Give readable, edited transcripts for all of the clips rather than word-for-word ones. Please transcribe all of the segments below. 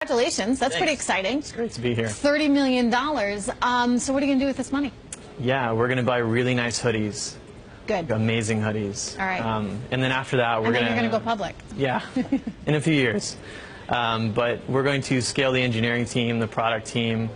Congratulations. That's pretty exciting. It's great to be here. $30 million. So what are you going to do with this money? Yeah, we're going to buy really nice hoodies. Good. Amazing hoodies. All right. And then after that, we're going to go public. Yeah, in a few years. But we're going to scale the engineering team, the product team.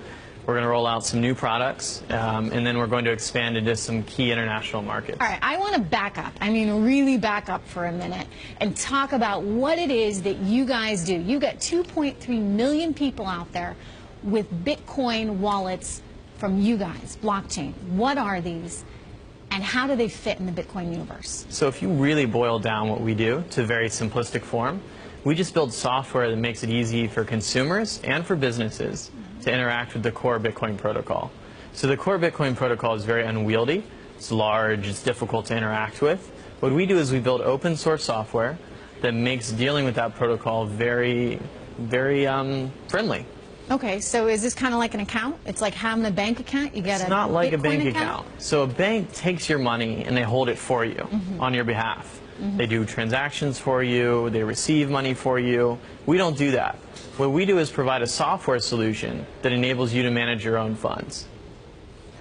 We're going to roll out some new products, and then we're going to expand into some key international markets. All right, I want to back up. I mean, really back up for a minute and talk about what it is that you guys do. You got 2.3 million people out there with Bitcoin wallets from you guys, blockchain. What are these, and how do they fit in the Bitcoin universe? So if you really boil down what we do to a very simplistic form, we just build software that makes it easy for consumers and for businesses to interact with the core Bitcoin protocol. So the core Bitcoin protocol is very unwieldy. It's large. It's difficult to interact with. What we do is we build open source software that makes dealing with that protocol very, very friendly. Okay, so is this kind of like an account? It's like having a bank account? You get It's not like a bank account? So a bank takes your money and they hold it for you on your behalf. They do transactions for you, they receive money for you. We don't do that. What we do is provide a software solution that enables you to manage your own funds.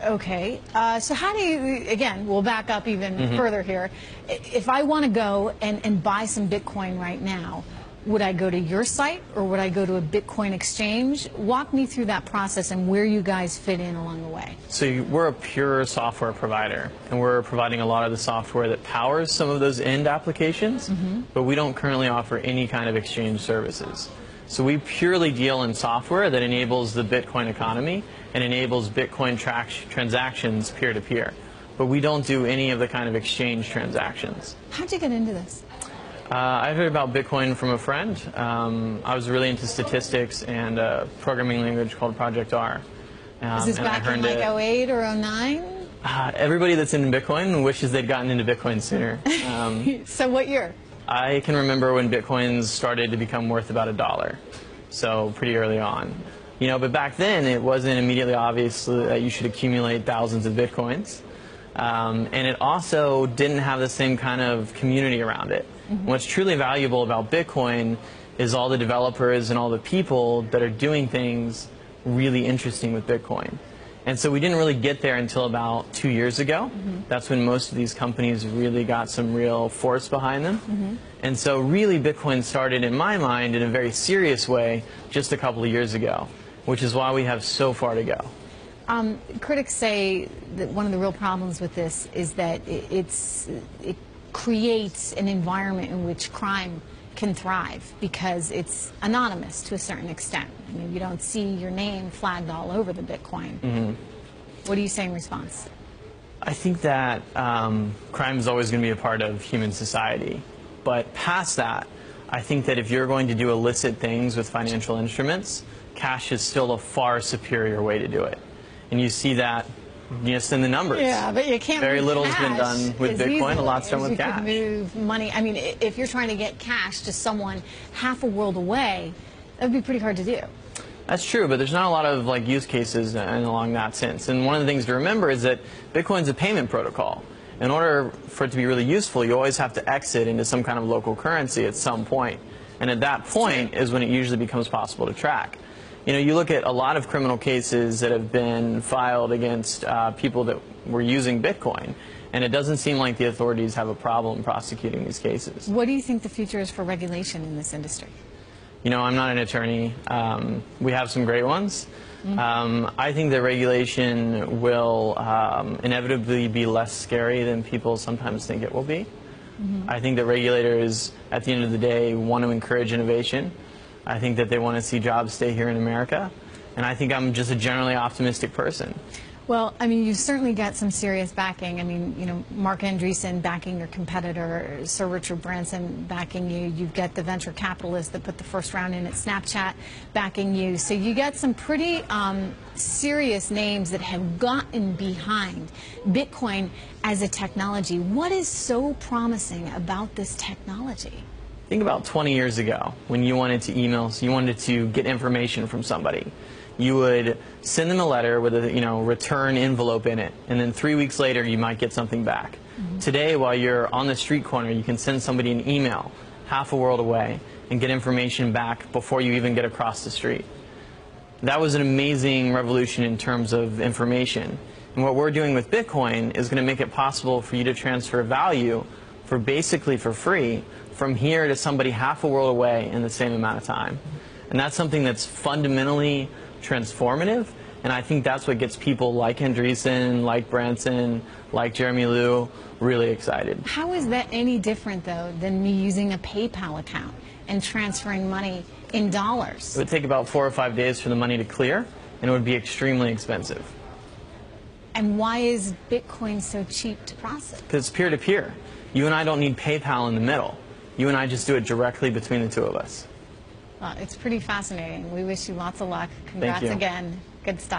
Okay, so how do you, again, we'll back up even further here. If I want to go and buy some Bitcoin right now, would I go to your site or would I go to a Bitcoin exchange? Walk me through that process and where you guys fit in along the way. So we're a pure software provider, and we're providing a lot of the software that powers some of those end applications, but we don't currently offer any kind of exchange services. So we purely deal in software that enables the Bitcoin economy and enables Bitcoin transactions peer-to-peer. But we don't do any of the kind of exchange transactions. How'd you get into this? I heard about Bitcoin from a friend. I was really into statistics and a programming language called Project R. Is this back in like 08 or 09? Everybody that's in Bitcoin wishes they'd gotten into Bitcoin sooner. So what year? I can remember when Bitcoins started to become worth about $1, so pretty early on. You know, but back then it wasn't immediately obvious that you should accumulate thousands of Bitcoins. And it also didn't have the same kind of community around it. What's truly valuable about Bitcoin is all the developers and all the people that are doing things really interesting with Bitcoin. And so we didn't really get there until about 2 years ago. That's when most of these companies really got some real force behind them. And so really Bitcoin started, in my mind, in a very serious way just a couple of years ago, which is why we have so far to go. Critics say that one of the real problems with this is that it creates an environment in which crime can thrive because it's anonymous to a certain extent. I mean, you don't see your name flagged all over the Bitcoin. What do you say in response? I think that crime is always going to be a part of human society. But past that, I think that if you're going to do illicit things with financial instruments, cash is still a far superior way to do it. And you see that just in the numbers. Yeah, but you can't. Very little has been done with Bitcoin. A lot's done with cash. You can move money. I mean, if you're trying to get cash to someone half a world away, that would be pretty hard to do. That's true, but there's not a lot of use cases along that sense. And one of the things to remember is that Bitcoin's a payment protocol. In order for it to be really useful, you always have to exit into some kind of local currency at some point. And at that point is when it usually becomes possible to track. You know, you look at a lot of criminal cases that have been filed against people that were using Bitcoin, and it doesn't seem like the authorities have a problem prosecuting these cases. What do you think the future is for regulation in this industry? You know, I'm not an attorney. We have some great ones. I think that regulation will inevitably be less scary than people sometimes think it will be. I think that regulators, at the end of the day, want to encourage innovation. I think that they want to see jobs stay here in America, and I think I'm just a generally optimistic person. Well, I mean, you've certainly got some serious backing. I mean, you know, Mark Andreessen backing your competitor, Sir Richard Branson backing you. You've got the venture capitalists that put the first round in at Snapchat backing you. So you got some pretty serious names that have gotten behind Bitcoin as a technology. What is so promising about this technology? Think about 20 years ago when you wanted to email, so you wanted to get information from somebody. You would send them a letter with a return envelope in it, and then 3 weeks later you might get something back. Today, while you're on the street corner, you can send somebody an email half a world away, and get information back before you even get across the street. That was an amazing revolution in terms of information. And what we're doing with Bitcoin is going to make it possible for you to transfer value for basically for free from here to somebody half a world away in the same amount of time. And that's something that's fundamentally transformative, and I think that's what gets people like Andreessen, like Branson, like Jeremy Liu really excited. How is that any different, though, than me using a PayPal account and transferring money in dollars? It would take about 4 or 5 days for the money to clear, and it would be extremely expensive. And why is Bitcoin so cheap to process? Because it's peer-to-peer. You and I don't need PayPal in the middle. You and I just do it directly between the two of us. Well, it's pretty fascinating. We wish you lots of luck. Congrats Thank you. again. Good stuff.